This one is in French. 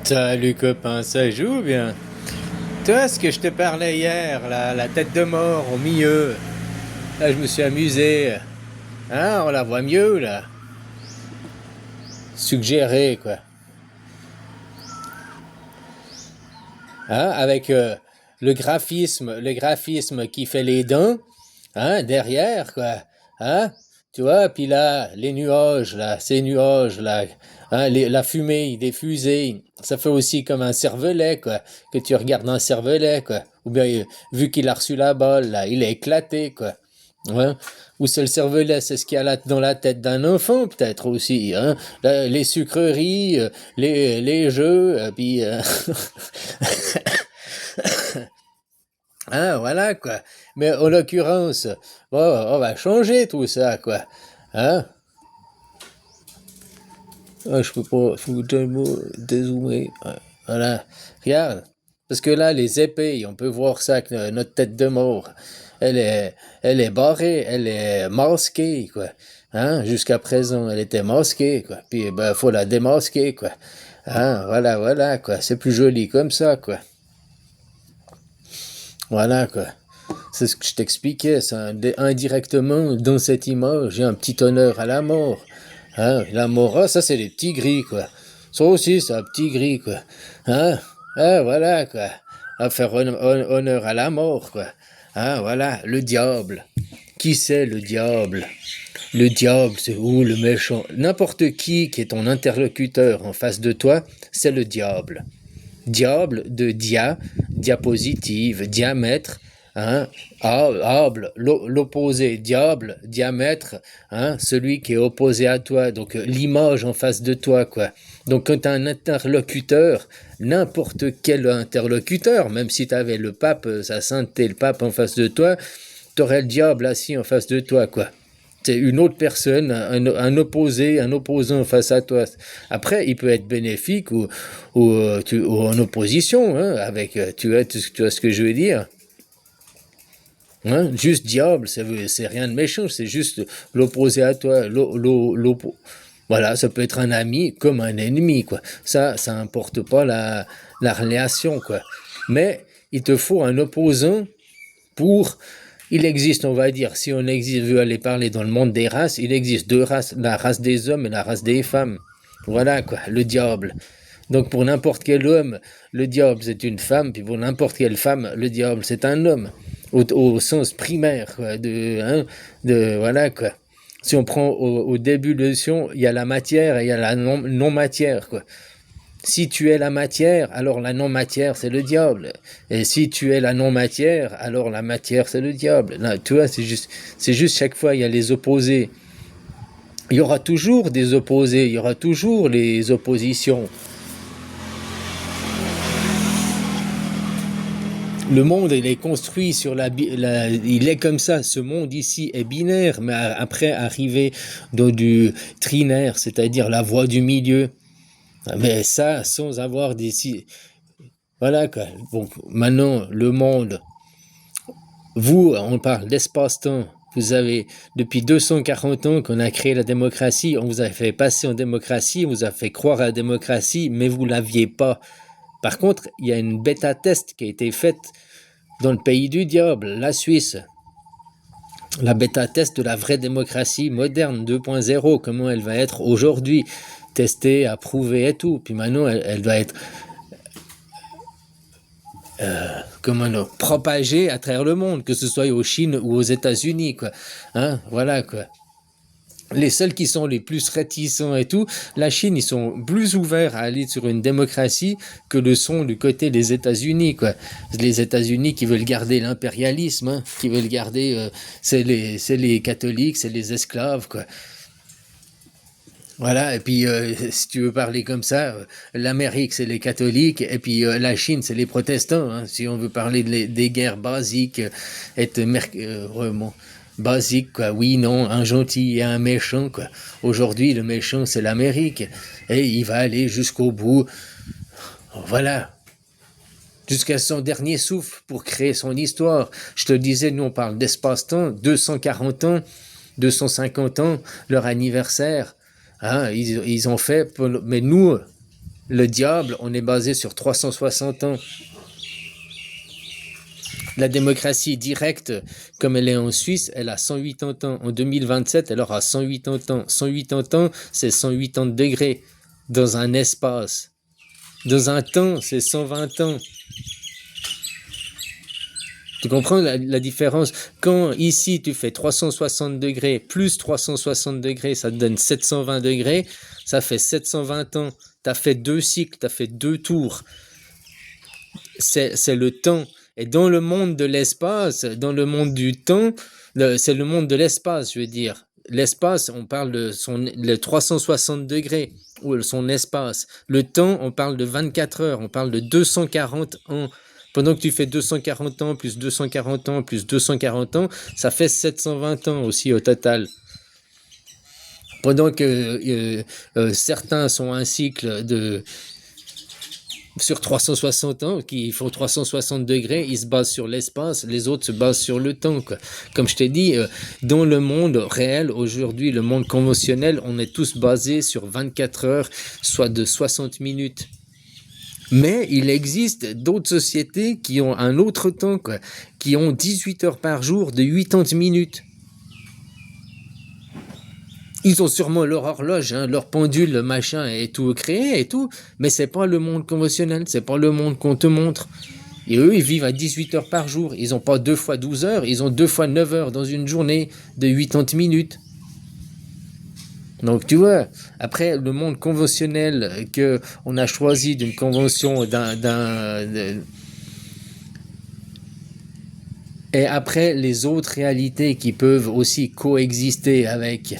Salut copain, ça joue bien. Toi, ce que je te parlais hier, la tête de mort au milieu, là je me suis amusé. Hein, on la voit mieux là. Suggéré quoi. Hein, avec le graphisme qui fait les dents, hein, derrière quoi. Hein, tu vois, puis là, les nuages là, ces nuages là, hein, la fumée des fusées, ça fait aussi comme un cervelet quoi, que tu regardes un cervelet quoi. Ou bien, vu qu'il a reçu la balle là, il est éclaté quoi. Ouais. Ou c'est le cervelet, c'est ce qu'il y a dans la tête d'un enfant peut-être aussi. Hein. Les sucreries, les jeux, puis hein, voilà quoi. Mais en l'occurrence, bon, on va changer tout ça quoi. Hein? Ah, je peux pas, faut dézoomer. Ouais, voilà, regarde. Parce que là, les épées, on peut voir ça que notre tête de mort, elle est, elle est barrée, elle est masquée, quoi. Hein? Jusqu'à présent, elle était masquée, quoi. Puis, ben, faut la démasquer, quoi. Hein? Voilà, voilà, quoi. C'est plus joli comme ça, quoi. Voilà, quoi. C'est ce que je t'expliquais, ça. Indirectement, dans cette image, il y a un petit honneur à la mort. Hein, la mort, ah, ça c'est les petits gris, quoi. Ça aussi, c'est un petit gris, quoi. Hein? Ah, voilà, quoi. À faire honneur à la mort, quoi. Hein, voilà, le diable. Qui c'est le diable? Le diable, c'est où le méchant? N'importe qui est ton interlocuteur en face de toi, c'est le diable. Diable de diapositive, diamètre, hein, able, l'opposé, diable, diamètre, hein, celui qui est opposé à toi, donc l'image en face de toi, quoi. Donc quand tu as un interlocuteur, n'importe quel interlocuteur, même si tu avais le pape, sa sainteté, le pape en face de toi, tu aurais le diable assis en face de toi, quoi. C'est une autre personne, un opposé, un opposant face à toi. Après, il peut être bénéfique ou en opposition, hein, avec, tu vois ce que je veux dire? Hein? Juste diable, c'est rien de méchant, c'est juste l'opposé à toi. Voilà, ça peut être un ami comme un ennemi, quoi. Ça n'importe pas la relation, quoi. Mais il te faut un opposant pour... Il existe, on va dire, si on veut aller parler dans le monde des races, il existe deux races, la race des hommes et la race des femmes. Voilà quoi, le diable. Donc pour n'importe quel homme, le diable c'est une femme, puis pour n'importe quelle femme, le diable c'est un homme. Au sens primaire, quoi, voilà quoi. Si on prend au début de l'émission, il y a la matière et il y a la non-matière, quoi. Si tu es la matière, alors la non-matière, c'est le diable. Et si tu es la non-matière, alors la matière, c'est le diable. Là, tu vois, c'est juste chaque fois, il y a les opposés. Il y aura toujours des opposés, il y aura toujours les oppositions. Le monde, il est construit sur il est comme ça. Ce monde ici est binaire, mais après, arriver dans du trinaire, c'est-à-dire la voie du milieu. Mais ça, sans avoir des... Voilà, quoi. Bon, maintenant, le monde, vous, on parle d'espace-temps. Vous avez, depuis 240 ans qu'on a créé la démocratie, on vous a fait passer en démocratie, on vous a fait croire à la démocratie, mais vous ne l'aviez pas. Par contre, il y a une bêta-test qui a été faite dans le pays du diable, la Suisse. La bêta-test de la vraie démocratie moderne 2.0, comment elle va être aujourd'hui, testée, approuvée et tout. Puis maintenant, elle doit être propagée à travers le monde, que ce soit aux Chine ou aux États-Unis, quoi. Hein, voilà, quoi. Les seuls qui sont les plus réticents et tout, la Chine, ils sont plus ouverts à aller sur une démocratie que le sont du côté des États-Unis, quoi. Les États-Unis qui veulent garder l'impérialisme, hein, qui veulent garder, c'est les catholiques, c'est les esclaves, quoi. Voilà, et puis si tu veux parler comme ça, l'Amérique c'est les catholiques, et puis la Chine c'est les protestants, hein, si on veut parler des guerres basiques, être vraiment basique, quoi. Oui, non, un gentil et un méchant, quoi. Aujourd'hui, le méchant c'est l'Amérique, et il va aller jusqu'au bout, voilà, jusqu'à son dernier souffle pour créer son histoire. Je te disais, nous on parle d'espace-temps, 240 ans, 250 ans, leur anniversaire. Hein, ils ont fait, mais nous, Le diable, on est basé sur 360 ans. La démocratie directe, comme elle est en Suisse, elle a 180 ans. En 2027, elle aura 180 ans. 180 ans, c'est 180 degrés dans un espace. Dans un temps, c'est 120 ans. Tu comprends la différence? Quand ici, tu fais 360 degrés plus 360 degrés, ça te donne 720 degrés, ça fait 720 ans. Tu as fait 2 cycles, tu as fait 2 tours. C'est le temps. Et dans le monde de l'espace, dans le monde du temps, c'est le monde de l'espace, je veux dire. L'espace, on parle de le 360 degrés, ou son espace. Le temps, on parle de 24 heures, on parle de 240 ans. Pendant que tu fais 240 ans, plus 240 ans, plus 240 ans, ça fait 720 ans aussi au total. Pendant que certains sont un cycle sur 360 ans, qui font 360 degrés, ils se basent sur l'espace, les autres se basent sur le temps, quoi. Comme je t'ai dit, dans le monde réel, aujourd'hui, le monde conventionnel, on est tous basés sur 24 heures, soit de 60 minutes. Mais il existe d'autres sociétés qui ont un autre temps, quoi, qui ont 18 heures par jour de 80 minutes. Ils ont sûrement leur horloge, hein, leur pendule, le machin et tout créé et tout, mais c'est pas le monde conventionnel, c'est pas le monde qu'on te montre. Et eux, ils vivent à 18 heures par jour. Ils ont pas 2 fois 12 heures, ils ont 2 fois 9 heures dans une journée de 80 minutes. Donc tu vois, après le monde conventionnel que on a choisi d'une convention et après les autres réalités qui peuvent aussi coexister avec